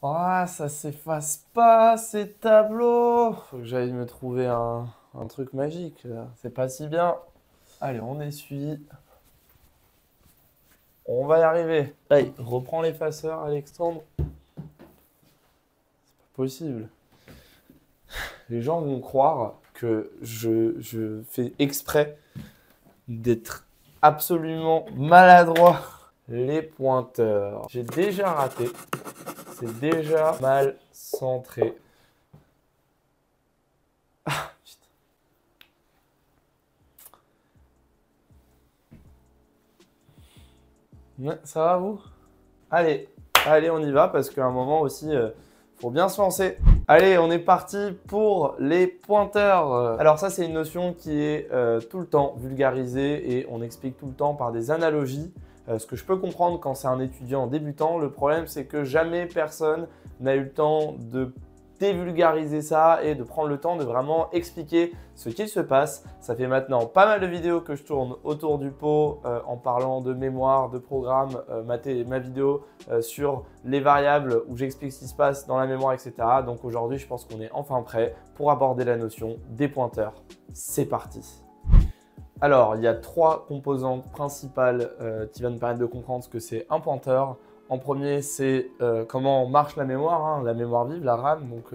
Ah, ça s'efface pas, ces tableaux. Faut que j'aille me trouver un truc magique, là. C'est pas si bien. Allez, on essuie. On va y arriver. Allez, reprends l'effaceur, Alexandre. C'est pas possible. Les gens vont croire que je fais exprès d'être absolument maladroit. Les pointeurs. J'ai déjà raté. C'est déjà mal centré. Ah, putain. Ouais, ça va vous? Allez, allez, on y va parce qu'à un moment aussi, faut bien se lancer. Allez, on est parti pour les pointeurs. Alors ça, c'est une notion qui est tout le temps vulgarisée et on explique tout le temps par des analogies. Ce que je peux comprendre quand c'est un étudiant débutant, le problème c'est que jamais personne n'a eu le temps de dévulgariser ça et de prendre le temps de vraiment expliquer ce qu'il se passe. Ça fait maintenant pas mal de vidéos que je tourne autour du pot en parlant de mémoire, de programme, ma vidéo sur les variables où j'explique ce qui se passe dans la mémoire, etc. Donc aujourd'hui, je pense qu'on est enfin prêt pour aborder la notion des pointeurs. C'est parti! Alors, il y a trois composantes principales qui vont nous permettre de comprendre ce que c'est un pointeur. En premier, c'est comment marche la mémoire, hein, la mémoire vive, la RAM. Donc,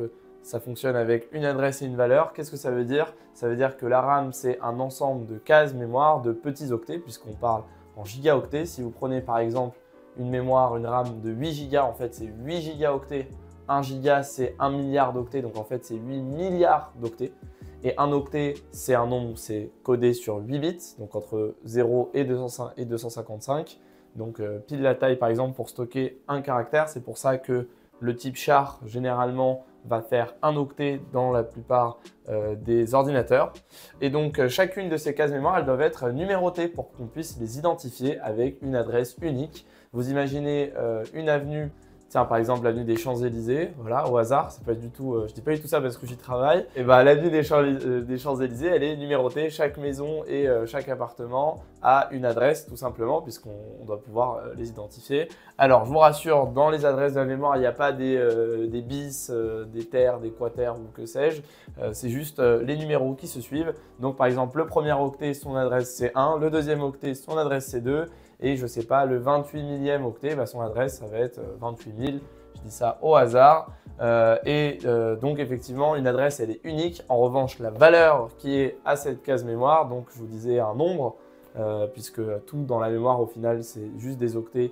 ça fonctionne avec une adresse et une valeur. Qu'est-ce que ça veut dire? Ça veut dire que la RAM, c'est un ensemble de cases mémoire, de petits octets, puisqu'on parle en gigaoctets. Si vous prenez par exemple une mémoire, une RAM de 8 gigas, en fait, c'est 8 gigaoctets. 1 giga, c'est 1 milliard d'octets, donc en fait, c'est 8 milliards d'octets. Et un octet, c'est un nombre, c'est codé sur 8 bits, donc entre 0 et 255. Donc pile la taille par exemple pour stocker un caractère. C'est pour ça que le type char généralement va faire un octet dans la plupart des ordinateurs. Et donc chacune de ces cases mémoire, elles doivent être numérotées pour qu'on puisse les identifier avec une adresse unique. Vous imaginez une avenue. Tiens, par exemple, l'avenue des Champs-Élysées, voilà, au hasard, c'est pas du tout, je dis pas du tout ça parce que j'y travaille. Et bah, l'avenue des Champs-Élysées, elle est numérotée. Chaque maison et chaque appartement a une adresse, tout simplement, puisqu'on doit pouvoir les identifier. Alors, je vous rassure, dans les adresses de la mémoire, il n'y a pas des bis, des terres, des quaters ou que sais-je. C'est juste les numéros qui se suivent. Donc, par exemple, le premier octet, son adresse c'est 1, le deuxième octet, son adresse c'est 2. Et je ne sais pas, le 28 millième octet, bah, son adresse, ça va être 28 000. Je dis ça au hasard. Donc, effectivement, une adresse, elle est unique. En revanche, la valeur qui est à cette case mémoire, donc je vous disais un nombre, puisque tout dans la mémoire, au final, c'est juste des octets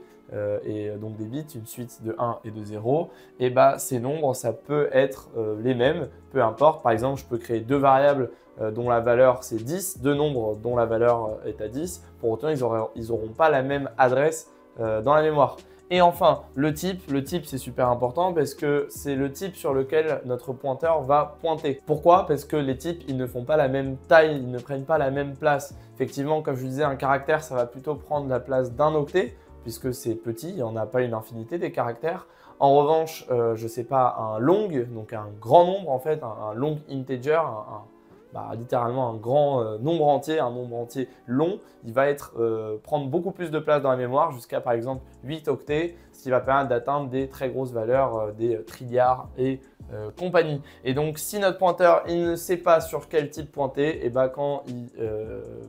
et donc des bits, une suite de 1 et de 0. Et bah, ces nombres, ça peut être les mêmes, peu importe. Par exemple, je peux créer deux variables dont la valeur c'est 10, deux nombres dont la valeur est à 10. Pour autant, ils n'auront pas la même adresse dans la mémoire. Et enfin, le type c'est super important parce que c'est le type sur lequel notre pointeur va pointer. Pourquoi? Parce que les types, ils ne font pas la même taille, ils ne prennent pas la même place. Effectivement, comme je vous disais, un caractère, ça va plutôt prendre la place d'un octet puisque c'est petit, il n'y en a pas une infinité des caractères. En revanche, je ne sais pas, un long, donc un grand nombre en fait, un long integer, littéralement un grand nombre entier, un nombre entier long, il va prendre beaucoup plus de place dans la mémoire jusqu'à par exemple 8 octets, ce qui va permettre d'atteindre des très grosses valeurs, des trilliards et compagnie. Et donc si notre pointeur il ne sait pas sur quel type pointer, et ben quand il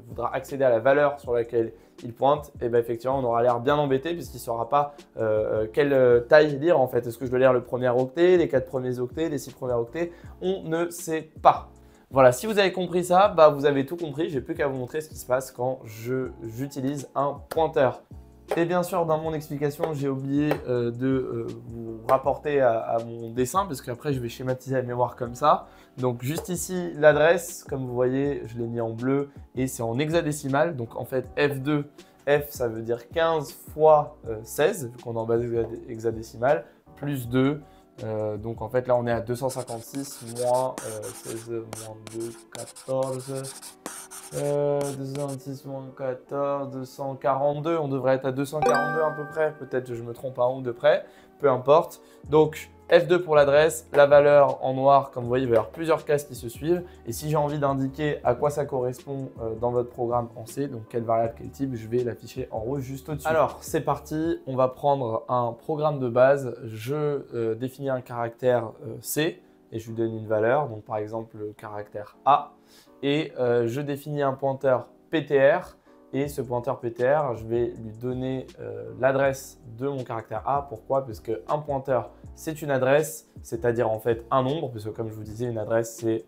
voudra accéder à la valeur sur laquelle il pointe, et ben effectivement on aura l'air bien embêté puisqu'il ne saura pas quelle taille lire en fait. Est-ce que je dois lire le premier octet, les 4 premiers octets, les 6 premiers octets? On ne sait pas. Voilà, si vous avez compris ça, bah vous avez tout compris. J'ai plus qu'à vous montrer ce qui se passe quand j'utilise un pointeur. Et bien sûr, dans mon explication, j'ai oublié de vous rapporter à mon dessin parce qu'après, je vais schématiser la mémoire comme ça. Donc, juste ici, l'adresse, comme vous voyez, je l'ai mis en bleu et c'est en hexadécimal. Donc, en fait, F2, F, ça veut dire 15 fois 16, vu qu'on est en base hexadécimale, plus 2. Donc en fait là on est à 256 moins 16 moins 2, 14, 226 moins 14, 242, on devrait être à 242 à peu près, peut-être je me trompe un ou de près, peu importe. Donc F2 pour l'adresse, la valeur en noir, comme vous voyez, il va y avoir plusieurs cases qui se suivent. Et si j'ai envie d'indiquer à quoi ça correspond dans votre programme en C, donc quelle variable, quel type, je vais l'afficher en rouge juste au-dessus. Alors, c'est parti, on va prendre un programme de base. Je définis un caractère C et je lui donne une valeur, donc par exemple le caractère A. Et je définis un pointeur PTR. Et ce pointeur PTR, je vais lui donner l'adresse de mon caractère A. Pourquoi? Parce qu'un pointeur, c'est une adresse, c'est-à-dire en fait un nombre, parce que comme je vous disais, une adresse, c'est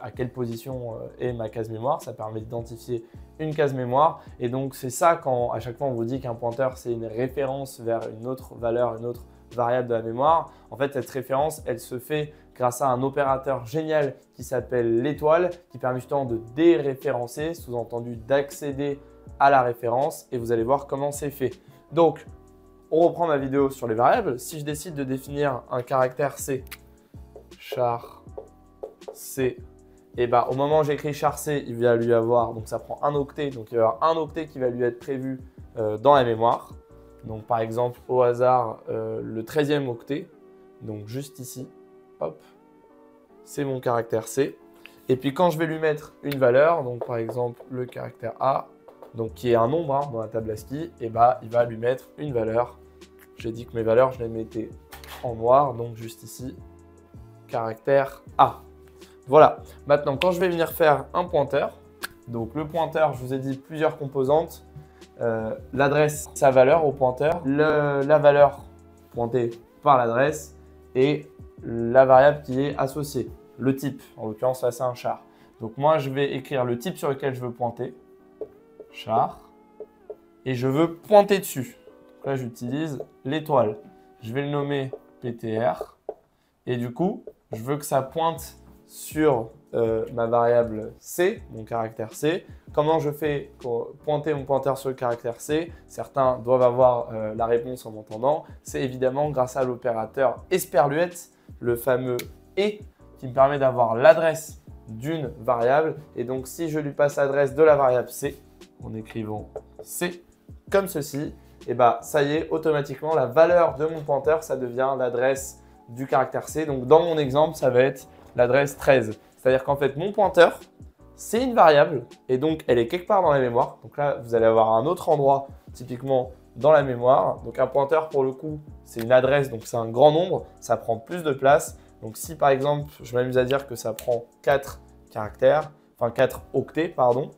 à quelle position est ma case mémoire. Ça permet d'identifier une case mémoire. Et donc, c'est ça quand à chaque fois on vous dit qu'un pointeur, c'est une référence vers une autre valeur, une autre variable de la mémoire. En fait, cette référence, elle se fait grâce à un opérateur génial qui s'appelle l'étoile, qui permet justement de déréférencer, sous-entendu d'accéder à la référence. Et vous allez voir comment c'est fait. Donc, on reprend ma vidéo sur les variables. Si je décide de définir un caractère C, char C, et bah, au moment où j'écris char C, il va lui avoir, donc ça prend un octet, donc il va y avoir un octet qui va lui être prévu dans la mémoire. Donc par exemple, au hasard, le 13e octet, donc juste ici, hop, c'est mon caractère C. Et puis quand je vais lui mettre une valeur, donc par exemple le caractère A, donc qui est un nombre hein, dans la table ASCII, et bah, il va lui mettre une valeur. J'ai dit que mes valeurs, je les mettais en noir, donc juste ici, caractère A. Voilà, maintenant quand je vais venir faire un pointeur, donc le pointeur, je vous ai dit plusieurs composantes, l'adresse, sa valeur au pointeur, la valeur pointée par l'adresse et la variable qui est associée, le type. En l'occurrence, là, c'est un char. Donc moi, je vais écrire le type sur lequel je veux pointer, char, et je veux pointer dessus. Donc là, j'utilise l'étoile. Je vais le nommer PTR et du coup, je veux que ça pointe sur ma variable C, mon caractère C. Comment je fais pour pointer mon pointeur sur le caractère C? Certains doivent avoir la réponse en m'entendant. C'est évidemment grâce à l'opérateur esperluette, le fameux et, qui me permet d'avoir l'adresse d'une variable. Et donc, si je lui passe l'adresse de la variable C, en écrivant C comme ceci, et bah ça y est, automatiquement, la valeur de mon pointeur, ça devient l'adresse du caractère C. Donc, dans mon exemple, ça va être l'adresse 13. C'est-à-dire qu'en fait, mon pointeur, c'est une variable et donc elle est quelque part dans la mémoire. Donc là, vous allez avoir un autre endroit, typiquement dans la mémoire. Donc un pointeur, pour le coup, c'est une adresse, donc c'est un grand nombre, ça prend plus de place. Donc si par exemple, je m'amuse à dire que ça prend 4 caractères, enfin 4 octets, pardon,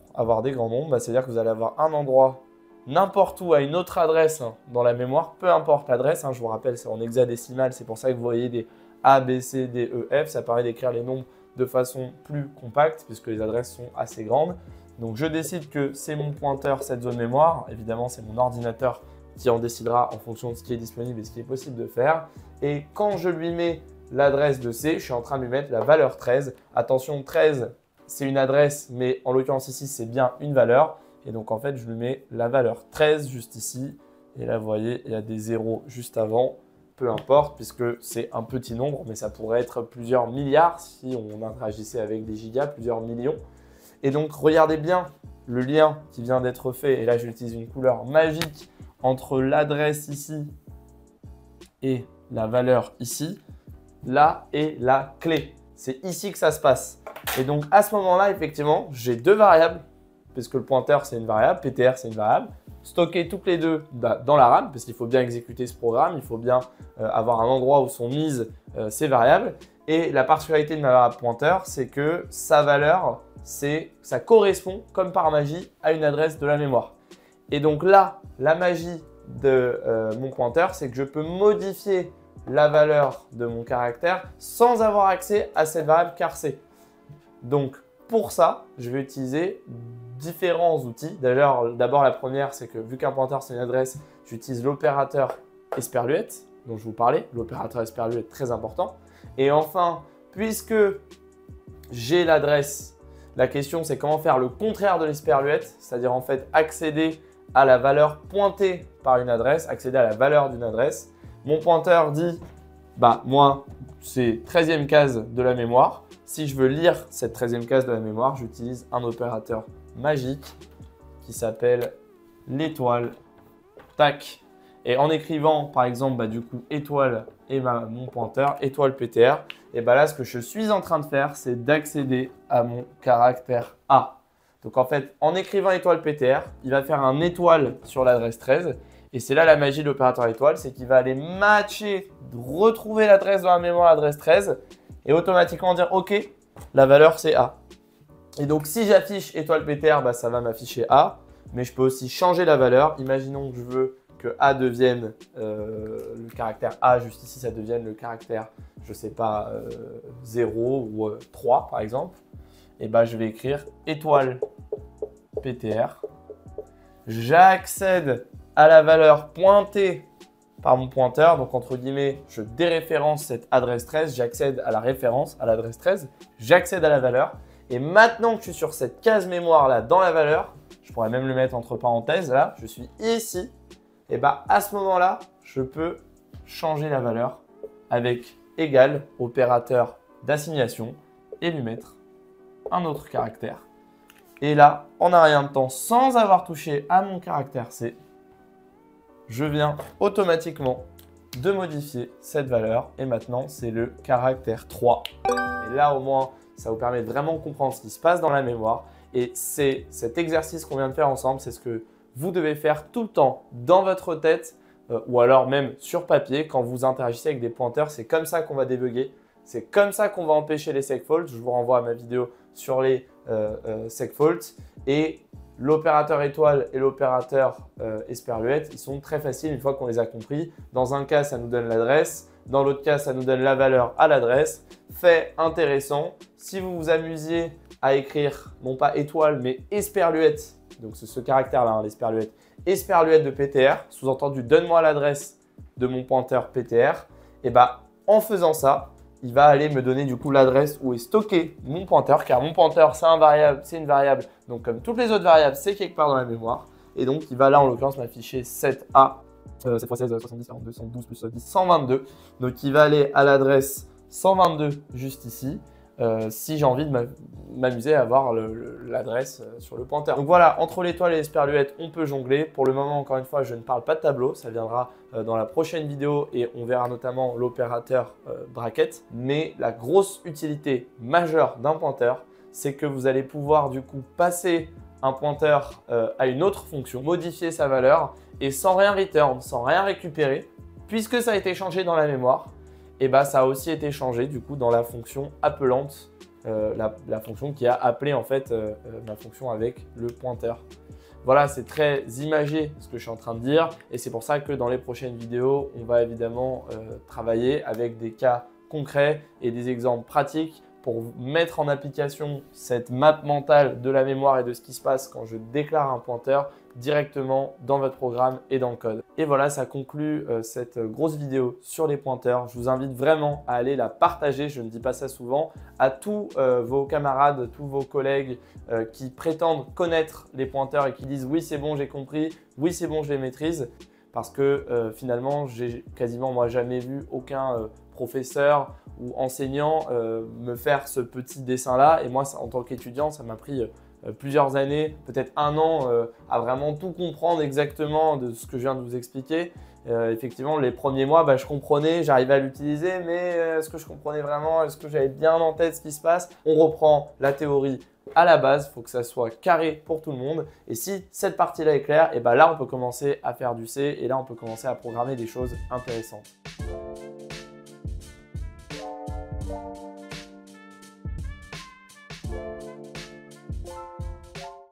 pour avoir des grands nombres, bah, c'est-à-dire que vous allez avoir un endroit n'importe où à une autre adresse hein, dans la mémoire, peu importe l'adresse, hein, je vous rappelle, c'est en hexadécimal, c'est pour ça que vous voyez des A, B, C, D, E, F, ça permet d'écrire les nombres de façon plus compacte puisque les adresses sont assez grandes. Donc je décide que c'est mon pointeur, cette zone mémoire. Évidemment, c'est mon ordinateur qui en décidera en fonction de ce qui est disponible et ce qui est possible de faire. Et quand je lui mets l'adresse de C, je suis en train de lui mettre la valeur 13. Attention, 13, c'est une adresse, mais en l'occurrence ici, c'est bien une valeur. Et donc en fait, je lui mets la valeur 13 juste ici. Et là, vous voyez, il y a des zéros juste avant. Peu importe, puisque c'est un petit nombre, mais ça pourrait être plusieurs milliards si on interagissait avec des gigas, plusieurs millions. Et donc, regardez bien le lien qui vient d'être fait. Et là, j'utilise une couleur magique entre l'adresse ici et la valeur ici. Là est la clé. C'est ici que ça se passe. Et donc, à ce moment-là, effectivement, j'ai deux variables, puisque le pointeur, c'est une variable, PTR, c'est une variable. Stocker toutes les deux dans la RAM, parce qu'il faut bien exécuter ce programme, il faut bien avoir un endroit où sont mises ces variables. Et la particularité de ma variable pointeur, c'est que sa valeur, ça correspond comme par magie à une adresse de la mémoire. Et donc là, la magie de mon pointeur, c'est que je peux modifier la valeur de mon caractère sans avoir accès à cette variable car C. Donc pour ça, je vais utiliser différents outils. D'ailleurs, d'abord la première, c'est que vu qu'un pointeur c'est une adresse, j'utilise l'opérateur esperluette dont je vous parlais. L'opérateur esperluette très important. Et enfin, puisque j'ai l'adresse, la question c'est comment faire le contraire de l'esperluette, c'est-à-dire en fait accéder à la valeur pointée par une adresse, accéder à la valeur d'une adresse. Mon pointeur dit, bah moi, c'est 13e case de la mémoire. Si je veux lire cette 13e case de la mémoire, j'utilise un opérateur magique qui s'appelle l'étoile. Tac. Et en écrivant, par exemple, bah, du coup, étoile et mon pointeur, étoile PTR, et bah là, ce que je suis en train de faire, c'est d'accéder à mon caractère A. Donc en fait, en écrivant étoile PTR, il va faire un étoile sur l'adresse 13. Et c'est là la magie de l'opérateur étoile, c'est qu'il va aller matcher, retrouver l'adresse dans la mémoire, l'adresse 13, et automatiquement dire OK, la valeur c'est A. Et donc si j'affiche étoile PTR, bah, ça va m'afficher A, mais je peux aussi changer la valeur. Imaginons que je veux que A devienne le caractère A, juste ici ça devienne le caractère, je ne sais pas, 0 ou 3 par exemple. Et bah, je vais écrire étoile PTR. J'accède à la valeur pointée par mon pointeur. Donc, entre guillemets, je déréférence cette adresse 13. J'accède à la référence, à l'adresse 13. J'accède à la valeur. Et maintenant que je suis sur cette case mémoire là dans la valeur, je pourrais même le mettre entre parenthèses. Là, je suis ici. Et bah, à ce moment-là, je peux changer la valeur avec égal opérateur d'assignation et lui mettre un autre caractère. Et là, en un rien de temps, sans avoir touché à mon caractère C, je viens automatiquement de modifier cette valeur. Et maintenant, c'est le caractère 3. Et là, au moins, ça vous permet de vraiment comprendre ce qui se passe dans la mémoire. Et c'est cet exercice qu'on vient de faire ensemble, c'est ce que vous devez faire tout le temps dans votre tête ou alors même sur papier quand vous interagissez avec des pointeurs. C'est comme ça qu'on va débugger. C'est comme ça qu'on va empêcher les segfaults. Je vous renvoie à ma vidéo sur les segfaults. Et l'opérateur étoile et l'opérateur esperluette, ils sont très faciles une fois qu'on les a compris. Dans un cas, ça nous donne l'adresse. Dans l'autre cas, ça nous donne la valeur à l'adresse. Fait intéressant. Si vous vous amusiez à écrire, non pas étoile, mais esperluette, donc c'est ce caractère-là, hein, l'esperluette, esperluette de PTR, sous-entendu donne-moi l'adresse de mon pointeur PTR, et bah en faisant ça, il va aller me donner du coup l'adresse où est stocké mon pointeur, car mon pointeur c'est une variable, donc comme toutes les autres variables, c'est quelque part dans la mémoire. Et donc il va là en l'occurrence m'afficher 7A, 7 x 16, 70, 42, 112 plus 10, 122. Donc il va aller à l'adresse 122 juste ici, si j'ai envie de m'amuser à avoir l'adresse sur le pointeur. Donc voilà, entre l'étoile et l'esperluette, on peut jongler. Pour le moment, encore une fois, je ne parle pas de tableau. Ça viendra dans la prochaine vidéo et on verra notamment l'opérateur bracket. Mais la grosse utilité majeure d'un pointeur, c'est que vous allez pouvoir du coup passer un pointeur à une autre fonction, modifier sa valeur et sans rien return, sans rien récupérer, puisque ça a été changé dans la mémoire. Et bah, ça a aussi été changé du coup dans la fonction appelante, la fonction qui a appelé en fait ma fonction avec le pointeur. Voilà, c'est très imagé ce que je suis en train de dire et c'est pour ça que dans les prochaines vidéos, on va évidemment travailler avec des cas concrets et des exemples pratiques pour mettre en application cette map mentale de la mémoire et de ce qui se passe quand je déclare un pointeur directement dans votre programme et dans le code. Et voilà, ça conclut cette grosse vidéo sur les pointeurs. Je vous invite vraiment à aller la partager, je ne dis pas ça souvent, à tous vos camarades, tous vos collègues qui prétendent connaître les pointeurs et qui disent oui c'est bon j'ai compris, oui c'est bon je les maîtrise. Parce que finalement, j'ai quasiment moi jamais vu aucun professeur ou enseignant me faire ce petit dessin-là. Et moi, en tant qu'étudiant, ça m'a pris plusieurs années, peut-être un an, à vraiment tout comprendre exactement de ce que je viens de vous expliquer. Effectivement, les premiers mois, bah, je comprenais, j'arrivais à l'utiliser, mais est-ce que je comprenais vraiment? Est-ce que j'avais bien en tête ce qui se passe? On reprend la théorie à la base, il faut que ça soit carré pour tout le monde. Et si cette partie-là est claire, et bah là, on peut commencer à faire du C et là, on peut commencer à programmer des choses intéressantes.